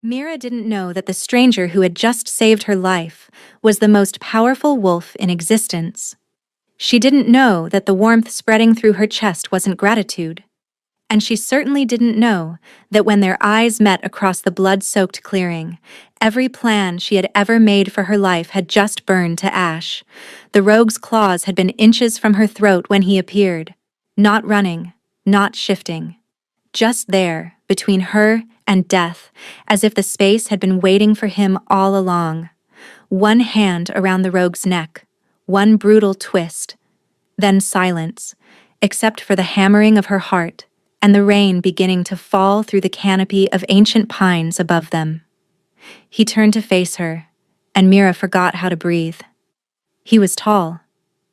Mira didn't know that the stranger who had just saved her life was the most powerful wolf in existence. She didn't know that the warmth spreading through her chest wasn't gratitude. And she certainly didn't know that when their eyes met across the blood-soaked clearing, every plan she had ever made for her life had just burned to ash. The rogue's claws had been inches from her throat when he appeared, not running, not shifting. Just there, between her and death, as if the space had been waiting for him all along. One hand around the rogue's neck, one brutal twist, then silence, except for the hammering of her heart and the rain beginning to fall through the canopy of ancient pines above them. He turned to face her, and Mira forgot how to breathe. He was tall,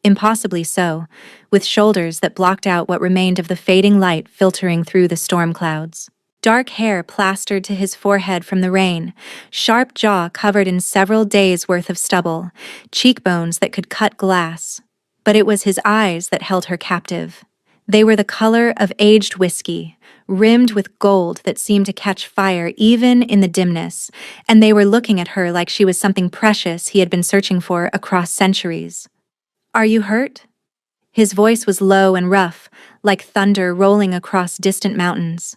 impossibly so, with shoulders that blocked out what remained of the fading light filtering through the storm clouds. Dark hair plastered to his forehead from the rain, sharp jaw covered in several days' worth of stubble, cheekbones that could cut glass. But it was his eyes that held her captive. They were the color of aged whiskey, rimmed with gold that seemed to catch fire even in the dimness, and they were looking at her like she was something precious he had been searching for across centuries. "Are you hurt?" His voice was low and rough, like thunder rolling across distant mountains.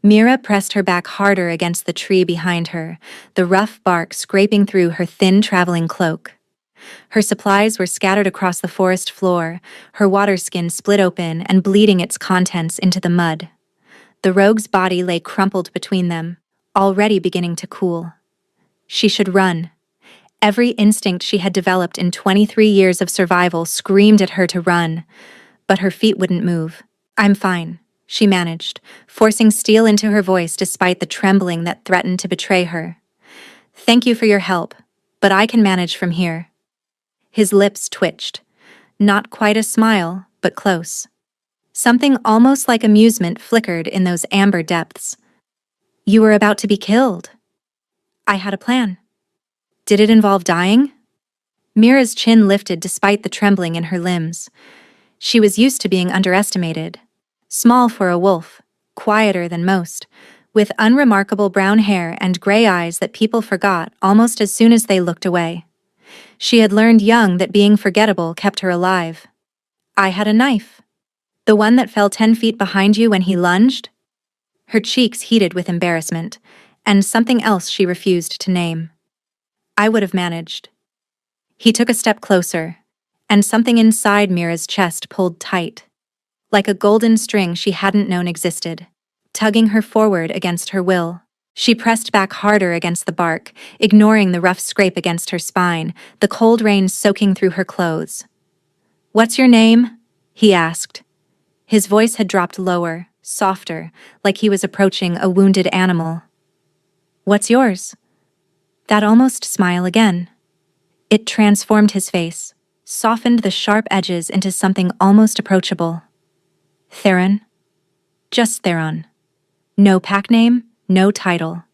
Mira pressed her back harder against the tree behind her, the rough bark scraping through her thin traveling cloak. Her supplies were scattered across the forest floor, her water skin split open and bleeding its contents into the mud. The rogue's body lay crumpled between them, already beginning to cool. She should run. Every instinct she had developed in 23 years of survival screamed at her to run, but her feet wouldn't move. "I'm fine," she managed, forcing steel into her voice despite the trembling that threatened to betray her. "Thank you for your help, but I can manage from here." His lips twitched. Not quite a smile, but close. Something almost like amusement flickered in those amber depths. "You were about to be killed." "I had a plan." "Did it involve dying?" Mira's chin lifted despite the trembling in her limbs. She was used to being underestimated. Small for a wolf, quieter than most, with unremarkable brown hair and gray eyes that people forgot almost as soon as they looked away. She had learned young that being forgettable kept her alive. "I had a knife." "The one that fell 10 feet behind you when he lunged?" Her cheeks heated with embarrassment, and something else she refused to name. "I would have managed." He took a step closer, and something inside Mira's chest pulled tight, like a golden string she hadn't known existed, tugging her forward against her will. She pressed back harder against the bark, ignoring the rough scrape against her spine, the cold rain soaking through her clothes. "What's your name?" he asked. His voice had dropped lower, softer, like he was approaching a wounded animal. "What's yours?" That almost smile again. It transformed his face, softened the sharp edges into something almost approachable. "Theron." Just Theron. No pack name, no title.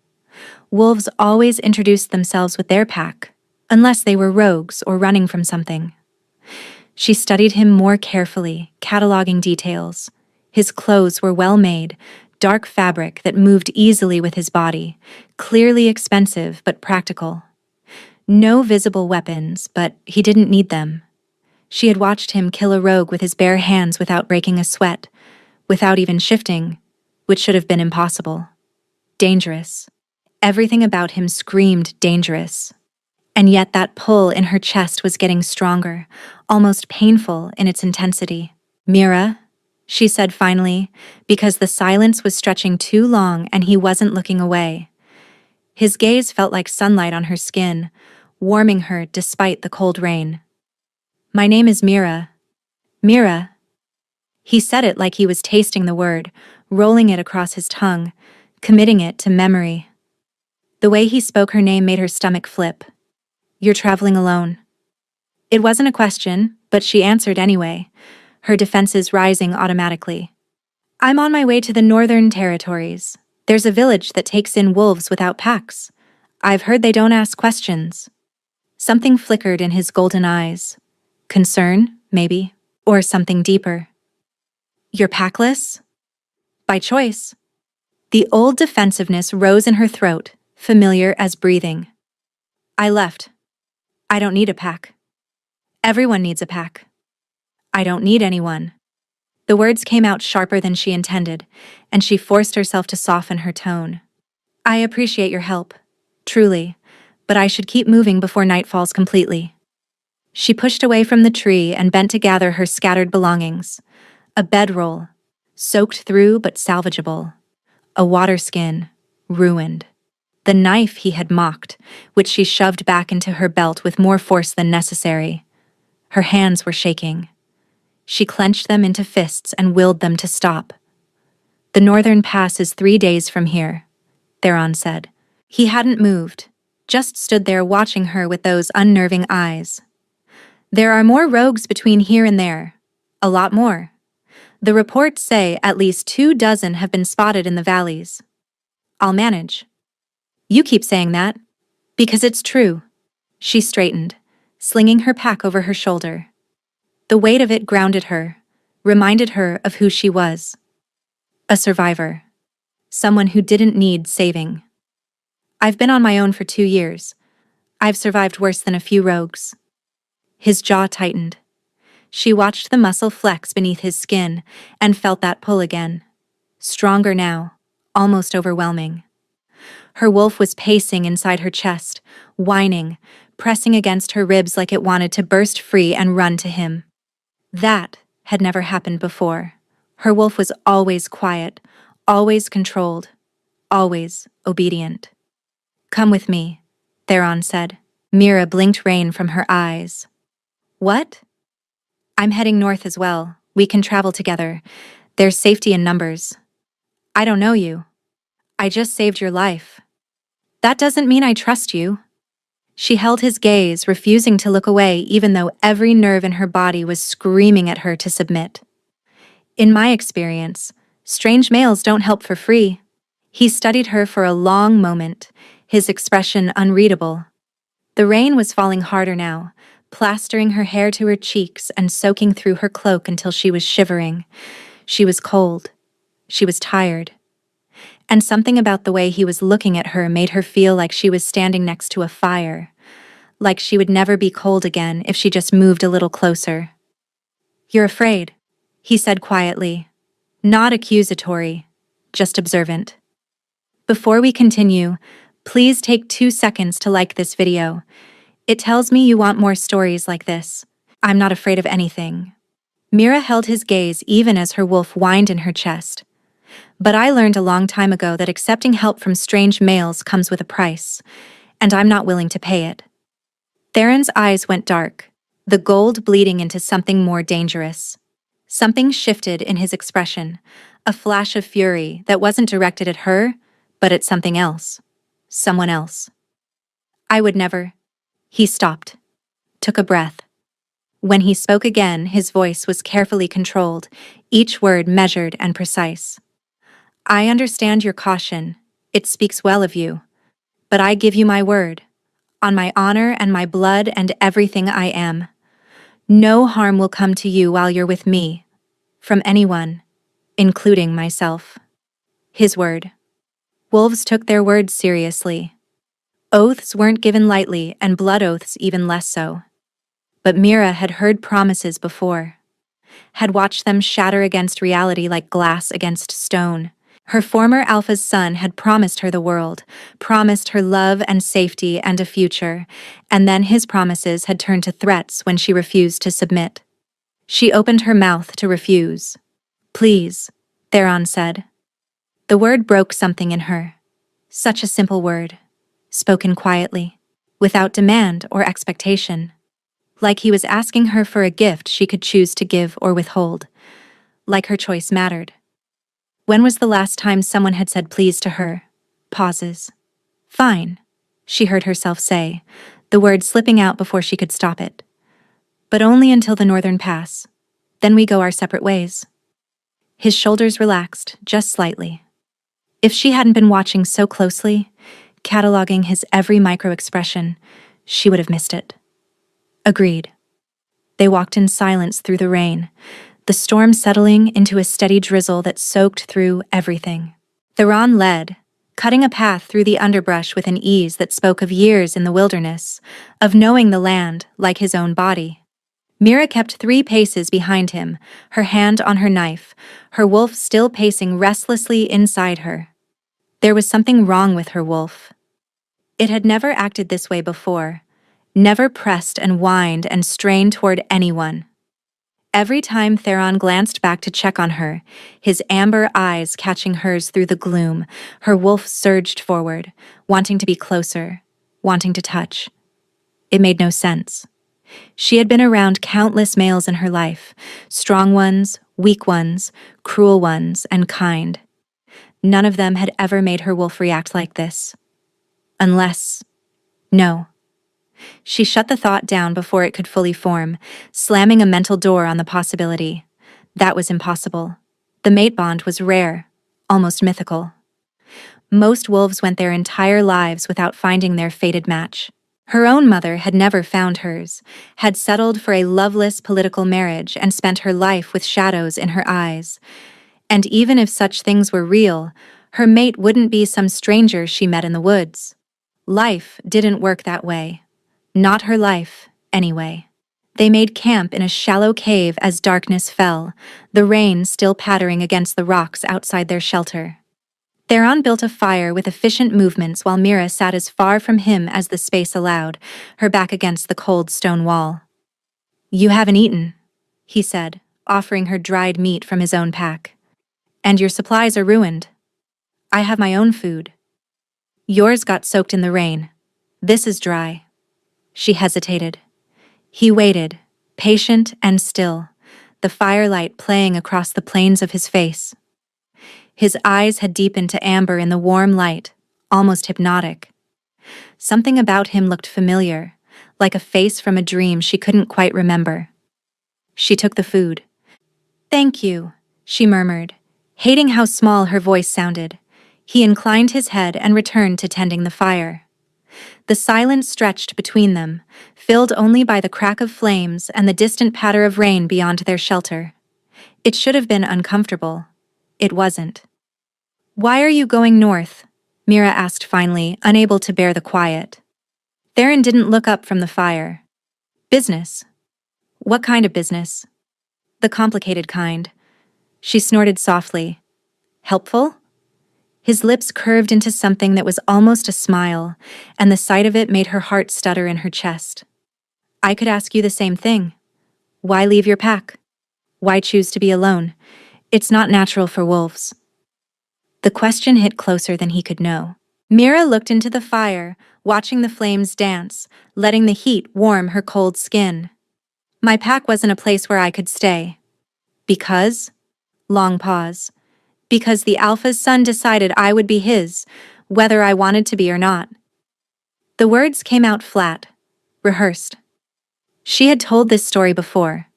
Wolves always introduced themselves with their pack, unless they were rogues or running from something. She studied him more carefully, cataloging details. His clothes were well made, dark fabric that moved easily with his body, clearly expensive but practical. No visible weapons, but he didn't need them. She had watched him kill a rogue with his bare hands without breaking a sweat, without even shifting, which should have been impossible. Dangerous. Everything about him screamed dangerous. And yet that pull in her chest was getting stronger, almost painful in its intensity. "Mira," she said finally, because the silence was stretching too long and he wasn't looking away. His gaze felt like sunlight on her skin, warming her despite the cold rain. "My name is Mira." "Mira." He said it like he was tasting the word, rolling it across his tongue, committing it to memory. The way he spoke her name made her stomach flip. "You're traveling alone." It wasn't a question, but she answered anyway, her defenses rising automatically. "I'm on my way to the Northern Territories. There's a village that takes in wolves without packs. I've heard they don't ask questions." Something flickered in his golden eyes. Concern, maybe, or something deeper. "You're packless?" "By choice." The old defensiveness rose in her throat, familiar as breathing. I left. I don't need a pack. Everyone needs a pack. I don't need anyone. The words came out sharper than she intended, and she forced herself to soften her tone. I appreciate your help, truly, but I should keep moving before night falls completely. She pushed away from the tree and bent to gather her scattered belongings. A bedroll, soaked through but salvageable. A water skin, ruined. The knife he had mocked, which she shoved back into her belt with more force than necessary. Her hands were shaking. She clenched them into fists and willed them to stop. The northern pass is 3 days from here, Theron said. He hadn't moved, just stood there watching her with those unnerving eyes. There are more rogues between here and there. A lot more. The reports say at least 24 have been spotted in the valleys. I'll manage. You keep saying that. Because it's true. She straightened, slinging her pack over her shoulder. The weight of it grounded her, reminded her of who she was. A survivor. Someone who didn't need saving. I've been on my own for 2 years. I've survived worse than a few rogues. His jaw tightened. She watched the muscle flex beneath his skin and felt that pull again. Stronger now, almost overwhelming. Her wolf was pacing inside her chest, whining, pressing against her ribs like it wanted to burst free and run to him. That had never happened before. Her wolf was always quiet, always controlled, always obedient. Come with me, Theron said. Mira blinked rain from her eyes. What? I'm heading north as well. We can travel together. There's safety in numbers. I don't know you. I just saved your life. That doesn't mean I trust you. She held his gaze, refusing to look away even though every nerve in her body was screaming at her to submit. In my experience, strange males don't help for free. He studied her for a long moment, his expression unreadable. The rain was falling harder now, plastering her hair to her cheeks and soaking through her cloak until she was shivering. She was cold. She was tired. And something about the way he was looking at her made her feel like she was standing next to a fire, like she would never be cold again if she just moved a little closer. You're afraid, he said quietly, not accusatory, just observant. Before we continue, please take 2 seconds to like this video. It tells me you want more stories like this. I'm not afraid of anything. Mira held his gaze even as her wolf whined in her chest. But I learned a long time ago that accepting help from strange males comes with a price, and I'm not willing to pay it. Theron's eyes went dark, the gold bleeding into something more dangerous. Something shifted in his expression, a flash of fury that wasn't directed at her, but at something else. Someone else. I would never. He stopped, took a breath. When he spoke again, his voice was carefully controlled, each word measured and precise. I understand your caution. It speaks well of you. But I give you my word, on my honor and my blood and everything I am. No harm will come to you while you're with me, from anyone, including myself. His word. Wolves took their words seriously. Oaths weren't given lightly, and blood oaths even less so. But Mira had heard promises before, had watched them shatter against reality like glass against stone. Her former alpha's son had promised her the world, promised her love and safety and a future, and then his promises had turned to threats when she refused to submit. She opened her mouth to refuse. Please, Theron said. The word broke something in her. Such a simple word, spoken quietly, without demand or expectation. Like he was asking her for a gift she could choose to give or withhold. Like her choice mattered. When was the last time someone had said please to her? Pauses. Fine, she heard herself say, the word slipping out before she could stop it. But only until the northern pass. Then we go our separate ways. His shoulders relaxed, just slightly. If she hadn't been watching so closely, cataloging his every micro-expression, she would have missed it. Agreed. They walked in silence through the rain, the storm settling into a steady drizzle that soaked through everything. Theron led, cutting a path through the underbrush with an ease that spoke of years in the wilderness, of knowing the land like his own body. Mira kept 3 paces behind him, her hand on her knife, her wolf still pacing restlessly inside her. There was something wrong with her wolf. It had never acted this way before, never pressed and whined and strained toward anyone. Every time Theron glanced back to check on her, his amber eyes catching hers through the gloom, her wolf surged forward, wanting to be closer, wanting to touch. It made no sense. She had been around countless males in her life, strong ones, weak ones, cruel ones, and kind. None of them had ever made her wolf react like this. No. She shut the thought down before it could fully form, slamming a mental door on the possibility. That was impossible. The mate bond was rare, almost mythical. Most wolves went their entire lives without finding their fated match. Her own mother had never found hers, had settled for a loveless political marriage and spent her life with shadows in her eyes. And even if such things were real, her mate wouldn't be some stranger she met in the woods. Life didn't work that way. Not her life, anyway. They made camp in a shallow cave as darkness fell, the rain still pattering against the rocks outside their shelter. Theron built a fire with efficient movements while Mira sat as far from him as the space allowed, her back against the cold stone wall. "You haven't eaten," he said, offering her dried meat from his own pack. "And your supplies are ruined. I have my own food. Yours got soaked in the rain. This is dry." She hesitated. He waited, patient and still, the firelight playing across the planes of his face. His eyes had deepened to amber in the warm light, almost hypnotic. Something about him looked familiar, like a face from a dream she couldn't quite remember. She took the food. "Thank you," she murmured, hating how small her voice sounded. He inclined his head and returned to tending the fire. The silence stretched between them, filled only by the crack of flames and the distant patter of rain beyond their shelter. It should have been uncomfortable. It wasn't. "Why are you going north?" Mira asked finally, unable to bear the quiet. Theron didn't look up from the fire. "Business." "What kind of business?" "The complicated kind." She snorted softly. "Helpful?" His lips curved into something that was almost a smile, and the sight of it made her heart stutter in her chest. "I could ask you the same thing. Why leave your pack? Why choose to be alone? It's not natural for wolves." The question hit closer than he could know. Mira looked into the fire, watching the flames dance, letting the heat warm her cold skin. "My pack wasn't a place where I could stay." "Because?" Long pause. "Because the Alpha's son decided I would be his, whether I wanted to be or not." The words came out flat, rehearsed. She had told this story before,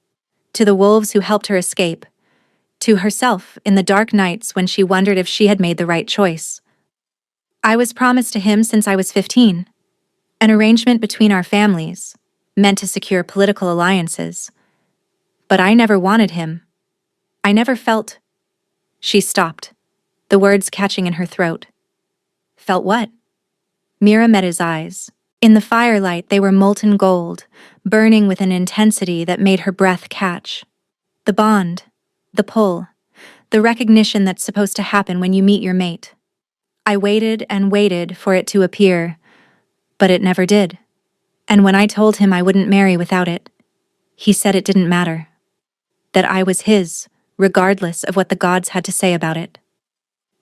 to the wolves who helped her escape, to herself in the dark nights when she wondered if she had made the right choice. "I was promised to him since I was 15. An arrangement between our families, meant to secure political alliances. But I never wanted him. I never felt—" She stopped, the words catching in her throat. "Felt what?" Mira met his eyes. In the firelight they were molten gold, burning with an intensity that made her breath catch. The bond, the pull, the recognition that's supposed to happen when you meet your mate. "I waited and waited for it to appear, but it never did. And when I told him I wouldn't marry without it, he said it didn't matter. That I was his, regardless of what the gods had to say about it."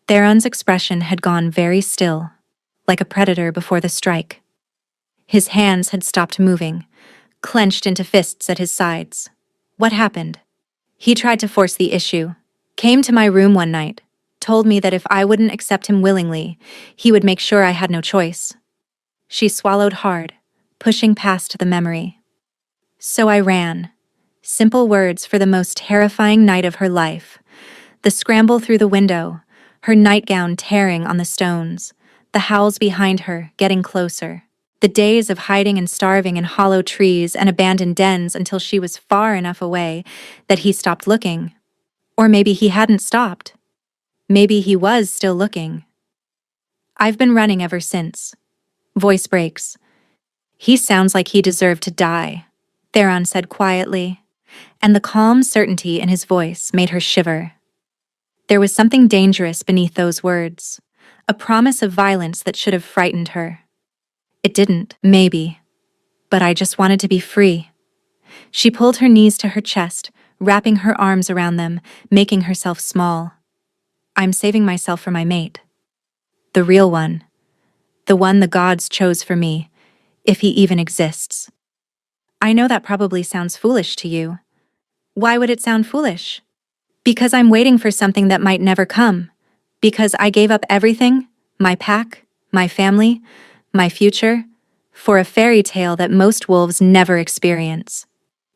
Theron's expression had gone very still, like a predator before the strike. His hands had stopped moving, clenched into fists at his sides. "What happened?" "He tried to force the issue. Came to my room one night, told me that if I wouldn't accept him willingly, he would make sure I had no choice." She swallowed hard, pushing past the memory. "So I ran." Simple words for the most terrifying night of her life. The scramble through the window, her nightgown tearing on the stones, the howls behind her getting closer. The days of hiding and starving in hollow trees and abandoned dens until she was far enough away that he stopped looking. Or maybe he hadn't stopped. Maybe he was still looking. I've been running ever since. Voice breaks. He sounds like he deserved to die, Theron said quietly, and the calm certainty in his voice made her shiver. There was something dangerous beneath those words, a promise of violence that should have frightened her. It didn't, maybe, but I just wanted to be free. She pulled her knees to her chest, wrapping her arms around them, making herself small. I'm saving myself for my mate. The real one. The one the gods chose for me, if he even exists. I know that probably sounds foolish to you. Why would it sound foolish? Because I'm waiting for something that might never come. Because I gave up everything, my pack, my family, my future, for a fairy tale that most wolves never experience.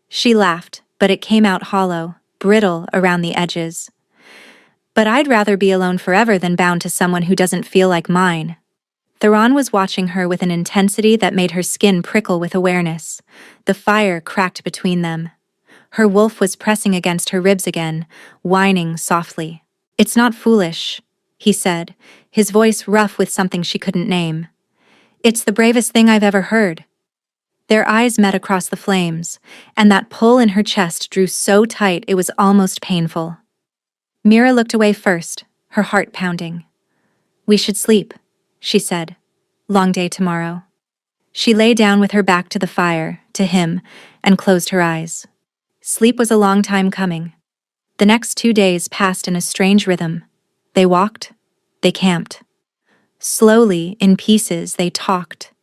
She laughed, but it came out hollow, brittle around the edges. But I'd rather be alone forever than bound to someone who doesn't feel like mine. Theron was watching her with an intensity that made her skin prickle with awareness. The fire cracked between them. Her wolf was pressing against her ribs again, whining softly. It's not foolish, he said, his voice rough with something she couldn't name. It's the bravest thing I've ever heard. Their eyes met across the flames, and that pull in her chest drew so tight it was almost painful. Mira looked away first, her heart pounding. We should sleep, she said. Long day tomorrow. She lay down with her back to the fire, to him, and closed her eyes. Sleep was a long time coming. The next 2 days passed in a strange rhythm. They walked, they camped. Slowly, in pieces, they talked.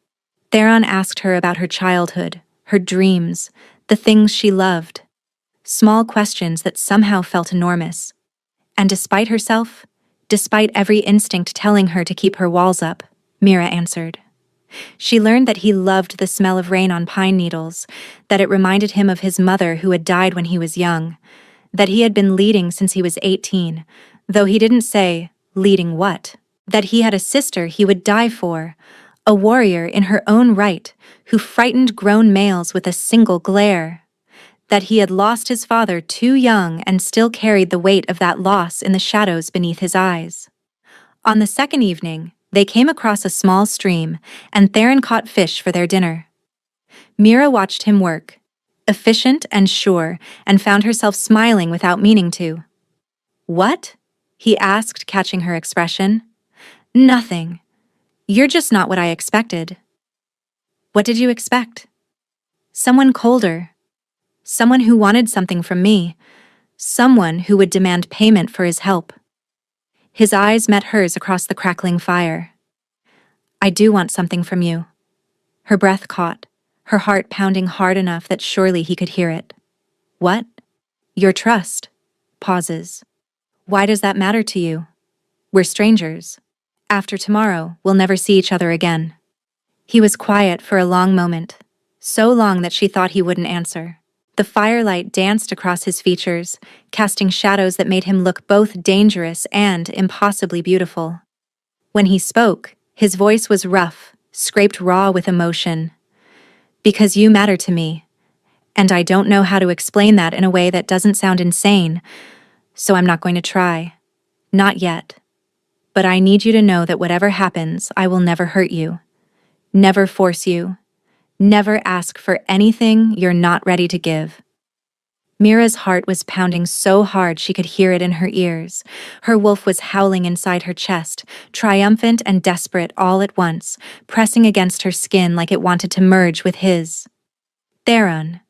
Theron asked her about her childhood, her dreams, the things she loved. Small questions that somehow felt enormous. And despite herself, despite every instinct telling her to keep her walls up, Mira answered. She learned that he loved the smell of rain on pine needles, that it reminded him of his mother who had died when he was young, that he had been leading since he was 18, though he didn't say, leading what? That he had a sister he would die for, a warrior in her own right who frightened grown males with a single glare, that he had lost his father too young and still carried the weight of that loss in the shadows beneath his eyes. On the second evening, they came across a small stream, and Theron caught fish for their dinner. Mira watched him work, efficient and sure, and found herself smiling without meaning to. What? He asked, catching her expression. Nothing. You're just not what I expected. What did you expect? Someone colder. Someone who wanted something from me. Someone who would demand payment for his help. His eyes met hers across the crackling fire. I do want something from you. Her breath caught, her heart pounding hard enough that surely he could hear it. What? Your trust. Pauses. Why does that matter to you? We're strangers. After tomorrow, we'll never see each other again. He was quiet for a long moment, so long that she thought he wouldn't answer. The firelight danced across his features, casting shadows that made him look both dangerous and impossibly beautiful. When he spoke, his voice was rough, scraped raw with emotion. Because you matter to me, and I don't know how to explain that in a way that doesn't sound insane, so I'm not going to try. Not yet. But I need you to know that whatever happens, I will never hurt you. Never force you. Never ask for anything you're not ready to give. Mira's heart was pounding so hard she could hear it in her ears. Her wolf was howling inside her chest, triumphant and desperate all at once, pressing against her skin like it wanted to merge with his. Theron.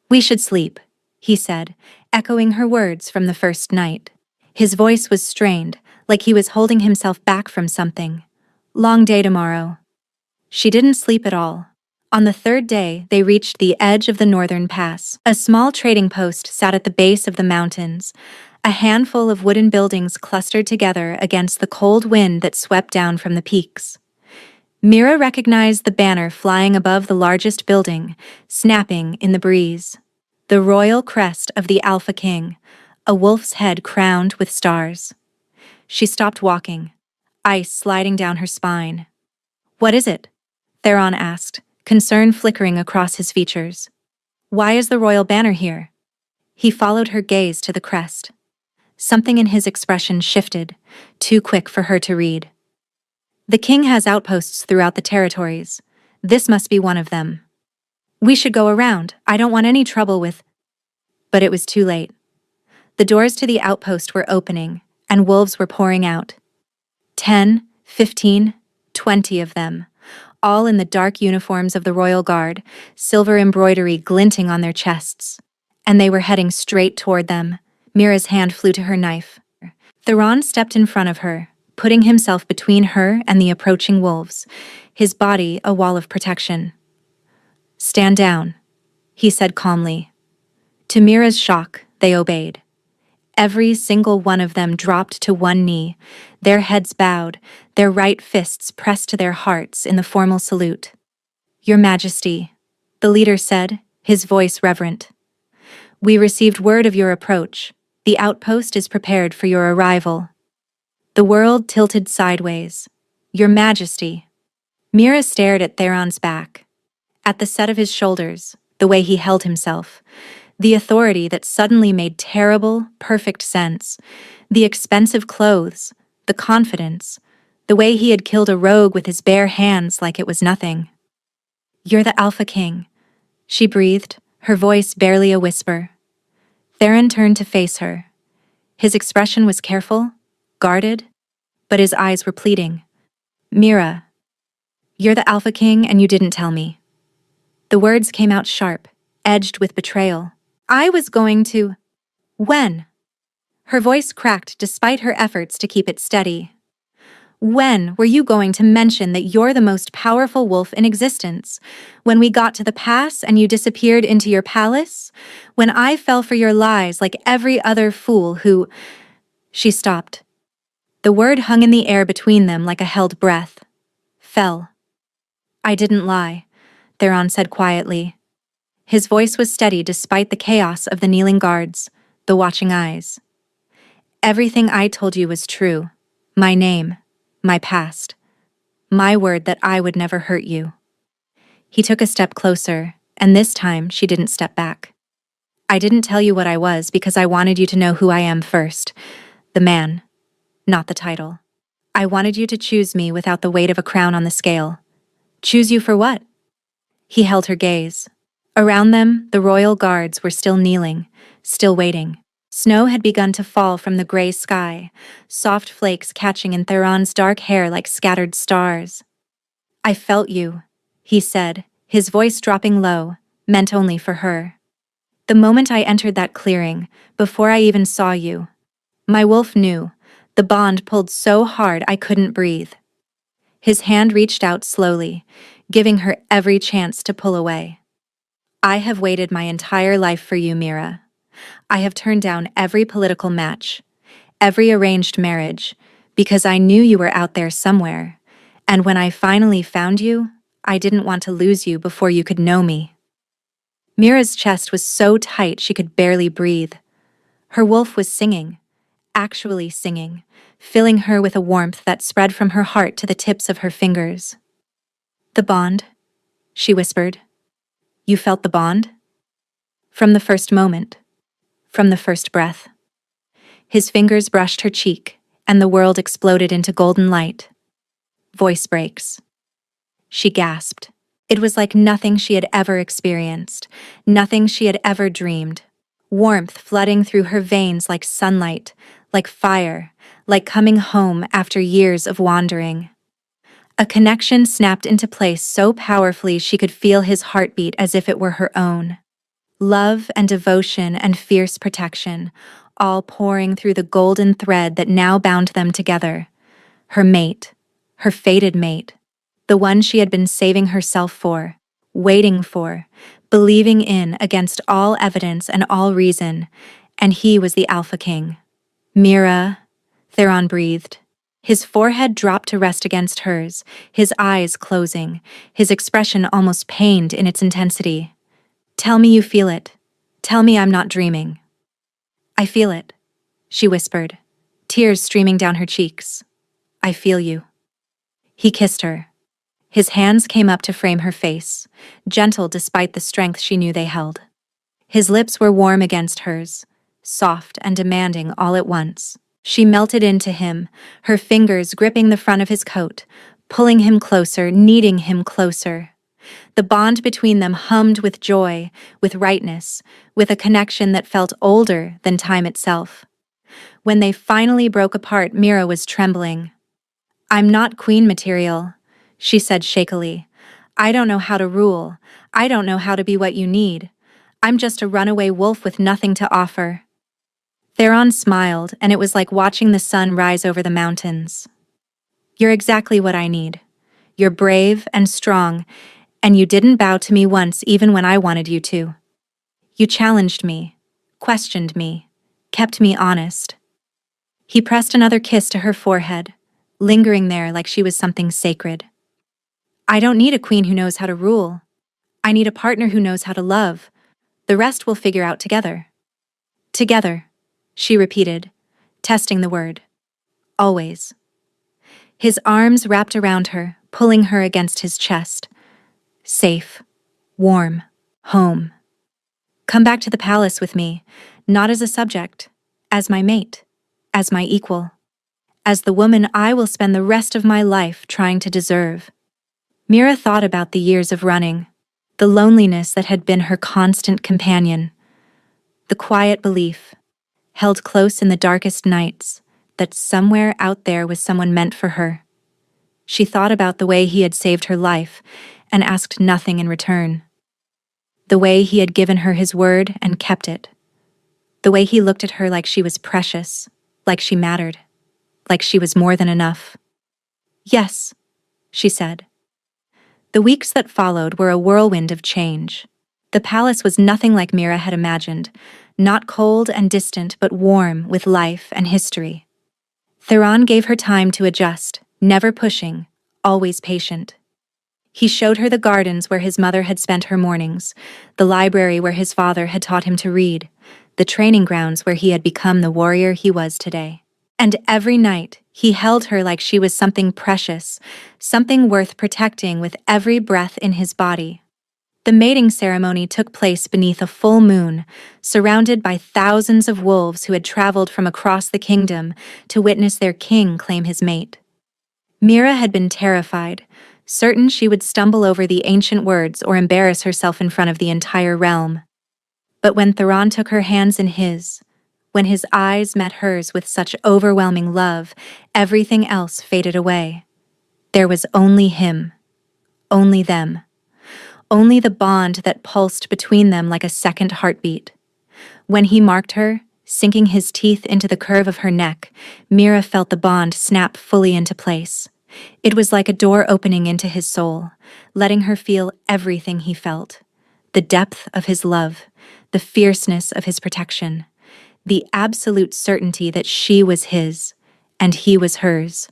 We should sleep, he said, echoing her words from the first night. His voice was strained, like he was holding himself back from something. Long day tomorrow. She didn't sleep at all. On the third day, they reached the edge of the northern pass. A small trading post sat at the base of the mountains, a handful of wooden buildings clustered together against the cold wind that swept down from the peaks. Mira recognized the banner flying above the largest building, snapping in the breeze. The royal crest of the Alpha King, a wolf's head crowned with stars. She stopped walking, ice sliding down her spine. What is it? Theron asked, concern flickering across his features. Why is the royal banner here? He followed her gaze to the crest. Something in his expression shifted, too quick for her to read. The king has outposts throughout the territories. This must be one of them. We should go around. I don't want any trouble with... But it was too late. The doors to the outpost were opening, and wolves were pouring out. 10, 15, 20 of them, all in the dark uniforms of the royal guard, silver embroidery glinting on their chests. And they were heading straight toward them. Mira's hand flew to her knife. Theron stepped in front of her, putting himself between her and the approaching wolves, his body a wall of protection. "Stand down," he said calmly. To Mira's shock, they obeyed. Every single one of them dropped to one knee, their heads bowed, their right fists pressed to their hearts in the formal salute. "Your Majesty," the leader said, his voice reverent. "We received word of your approach. The outpost is prepared for your arrival." The world tilted sideways. "Your Majesty." Mira stared at Theron's back, at the set of his shoulders, the way he held himself, the authority that suddenly made terrible, perfect sense, the expensive clothes, the confidence, the way he had killed a rogue with his bare hands like it was nothing. "You're the Alpha King," she breathed, her voice barely a whisper. Theron turned to face her. His expression was careful, guarded, but his eyes were pleading. "Mira, you're the Alpha King and you didn't tell me." The words came out sharp, edged with betrayal. "I was going to..." "When?" Her voice cracked despite her efforts to keep it steady. "When were you going to mention that you're the most powerful wolf in existence? When we got to the pass and you disappeared into your palace? When I fell for your lies like every other fool who..." She stopped. The word hung in the air between them like a held breath. "Fell." "I didn't lie," Theron said quietly. His voice was steady despite the chaos of the kneeling guards, the watching eyes. "Everything I told you was true. My name, my past, my word that I would never hurt you." He took a step closer, and this time she didn't step back. "I didn't tell you what I was because I wanted you to know who I am first. The man, not the title. I wanted you to choose me without the weight of a crown on the scale." "Choose you for what?" He held her gaze. Around them, the royal guards were still kneeling, still waiting. Snow had begun to fall from the gray sky, soft flakes catching in Theron's dark hair like scattered stars. "I felt you," he said, his voice dropping low, meant only for her. "The moment I entered that clearing, before I even saw you. My wolf knew. The bond pulled so hard I couldn't breathe." His hand reached out slowly, giving her every chance to pull away. "I have waited my entire life for you, Mira. I have turned down every political match, every arranged marriage, because I knew you were out there somewhere, and when I finally found you, I didn't want to lose you before you could know me." Mira's chest was so tight she could barely breathe. Her wolf was singing, actually singing, filling her with a warmth that spread from her heart to the tips of her fingers. "The bond," she whispered. "You felt the bond?" "From the first moment. From the first breath." His fingers brushed her cheek, and the world exploded into golden light. Voice breaks. She gasped. It was like nothing she had ever experienced, nothing she had ever dreamed. Warmth flooding through her veins like sunlight, like fire, like coming home after years of wandering. A connection snapped into place so powerfully she could feel his heartbeat as if it were her own. Love and devotion and fierce protection, all pouring through the golden thread that now bound them together. Her mate, her fated mate, the one she had been saving herself for, waiting for, believing in against all evidence and all reason, and he was the Alpha King. "Mira," Theron breathed. His forehead dropped to rest against hers, his eyes closing, his expression almost pained in its intensity. "Tell me you feel it. Tell me I'm not dreaming." "I feel it," she whispered, tears streaming down her cheeks. "I feel you." He kissed her. His hands came up to frame her face, gentle despite the strength she knew they held. His lips were warm against hers, soft and demanding all at once. She melted into him, her fingers gripping the front of his coat, pulling him closer, needing him closer. The bond between them hummed with joy, with rightness, with a connection that felt older than time itself. When they finally broke apart, Mira was trembling. "I'm not queen material," she said shakily. "I don't know how to rule. I don't know how to be what you need. I'm just a runaway wolf with nothing to offer." Theron smiled, and it was like watching the sun rise over the mountains. "You're exactly what I need. You're brave and strong, and you didn't bow to me once even when I wanted you to. You challenged me, questioned me, kept me honest." He pressed another kiss to her forehead, lingering there like she was something sacred. "I don't need a queen who knows how to rule. I need a partner who knows how to love. The rest we'll figure out together." "Together," she repeated, testing the word. "Always." His arms wrapped around her, pulling her against his chest. "Safe, warm, home. Come back to the palace with me, not as a subject, as my mate, as my equal, as the woman I will spend the rest of my life trying to deserve." Mira thought about the years of running, the loneliness that had been her constant companion, the quiet belief, held close in the darkest nights, that somewhere out there was someone meant for her. She thought about the way he had saved her life and asked nothing in return. The way he had given her his word and kept it. The way he looked at her like she was precious, like she mattered, like she was more than enough. "Yes," she said. The weeks that followed were a whirlwind of change. The palace was nothing like Mira had imagined, not cold and distant, but warm with life and history. Theron gave her time to adjust, never pushing, always patient. He showed her the gardens where his mother had spent her mornings, the library where his father had taught him to read, the training grounds where he had become the warrior he was today. And every night, he held her like she was something precious, something worth protecting with every breath in his body. The mating ceremony took place beneath a full moon, surrounded by thousands of wolves who had traveled from across the kingdom to witness their king claim his mate. Mira had been terrified, certain she would stumble over the ancient words or embarrass herself in front of the entire realm. But when Theron took her hands in his, when his eyes met hers with such overwhelming love, everything else faded away. There was only him, only them, only the bond that pulsed between them like a second heartbeat. When he marked her, sinking his teeth into the curve of her neck, Mira felt the bond snap fully into place. It was like a door opening into his soul, letting her feel everything he felt. The depth of his love, the fierceness of his protection, the absolute certainty that she was his, and he was hers,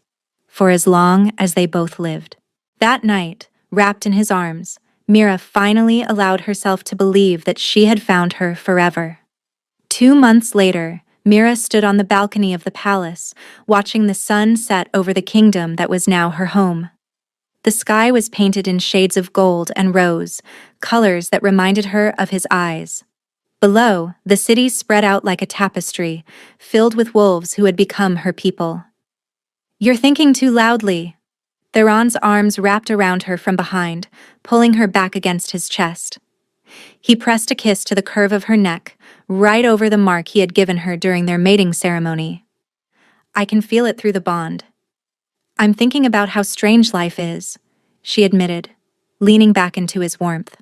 for as long as they both lived. That night, wrapped in his arms, Mira finally allowed herself to believe that she had found her forever. 2 months later, Mira stood on the balcony of the palace, watching the sun set over the kingdom that was now her home. The sky was painted in shades of gold and rose, colors that reminded her of his eyes. Below, the city spread out like a tapestry, filled with wolves who had become her people. "You're thinking too loudly." Theron's arms wrapped around her from behind, pulling her back against his chest. He pressed a kiss to the curve of her neck, right over the mark he had given her during their mating ceremony. "I can feel it through the bond." "I'm thinking about how strange life is," she admitted, leaning back into his warmth.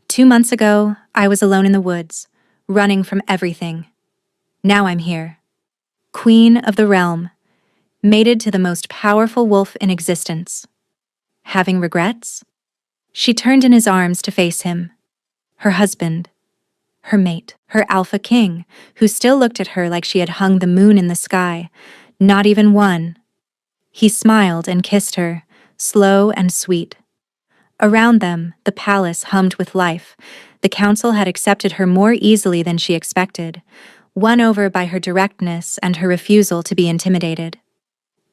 2 months ago, I was alone in the woods, running from everything. Now I'm here. Queen of the realm, mated to the most powerful wolf in existence. Having regrets?" She turned in his arms to face him. Her husband, her mate, her alpha king, who still looked at her like she had hung the moon in the sky, not even one. He smiled and kissed her, slow and sweet. Around them, the palace hummed with life. The council had accepted her more easily than she expected, won over by her directness and her refusal to be intimidated.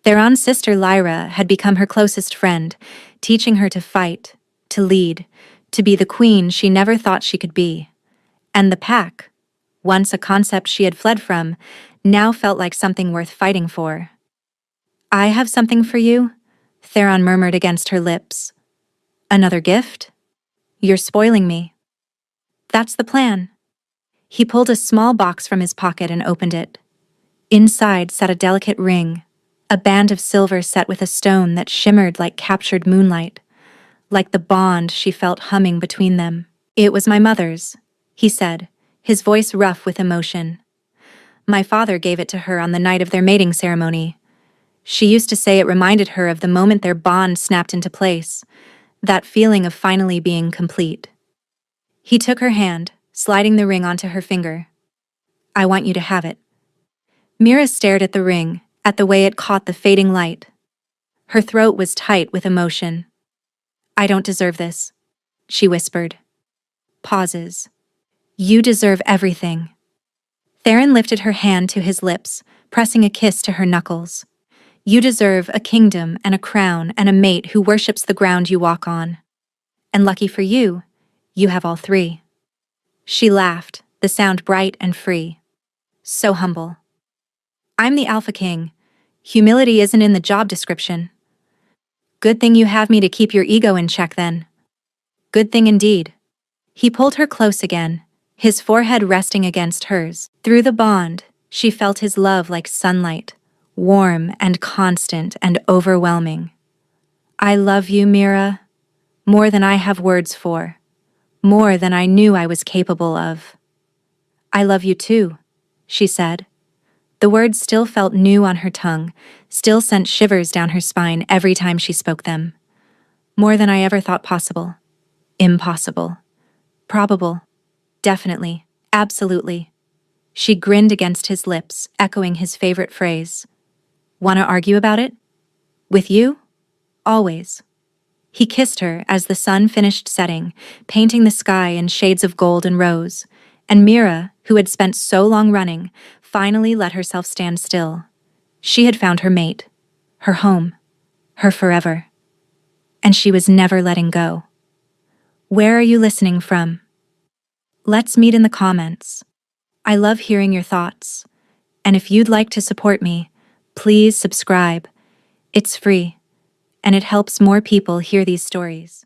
Theron's sister Lyra had become her closest friend, teaching her to fight, to lead, to be the queen she never thought she could be. And the pack, once a concept she had fled from, now felt like something worth fighting for. "I have something for you," Theron murmured against her lips. Another gift? You're spoiling me. That's the plan. He pulled a small box from his pocket and opened it. Inside sat a delicate ring, a band of silver set with a stone that shimmered like captured moonlight, like the bond she felt humming between them. It was my mother's, he said, his voice rough with emotion. My father gave it to her on the night of their mating ceremony. She used to say it reminded her of the moment their bond snapped into place, that feeling of finally being complete. He took her hand, sliding the ring onto her finger. I want you to have it. Mira stared at the ring, at the way it caught the fading light. Her throat was tight with emotion. I don't deserve this, she whispered. Pauses. You deserve everything. Theron lifted her hand to his lips, pressing a kiss to her knuckles. You deserve a kingdom and a crown and a mate who worships the ground you walk on. And lucky for you, you have all three. She laughed, the sound bright and free. So humble. I'm the Alpha King. Humility isn't in the job description. Good thing you have me to keep your ego in check then. Good thing indeed. He pulled her close again, his forehead resting against hers. Through the bond, she felt his love like sunlight, warm and constant and overwhelming. I love you, Mira, more than I have words for, more than I knew I was capable of. I love you too, she said. The words still felt new on her tongue, still sent shivers down her spine every time she spoke them. More than I ever thought possible. Impossible. Probable. Definitely. Absolutely. She grinned against his lips, echoing his favorite phrase. Wanna argue about it? With you? Always. He kissed her as the sun finished setting, painting the sky in shades of gold and rose, and Mira, who had spent so long running, finally let herself stand still. She had found her mate, her home, her forever. And she was never letting go. Where are you listening from? Let's meet in the comments. I love hearing your thoughts. And if you'd like to support me, please subscribe. It's free, and it helps more people hear these stories.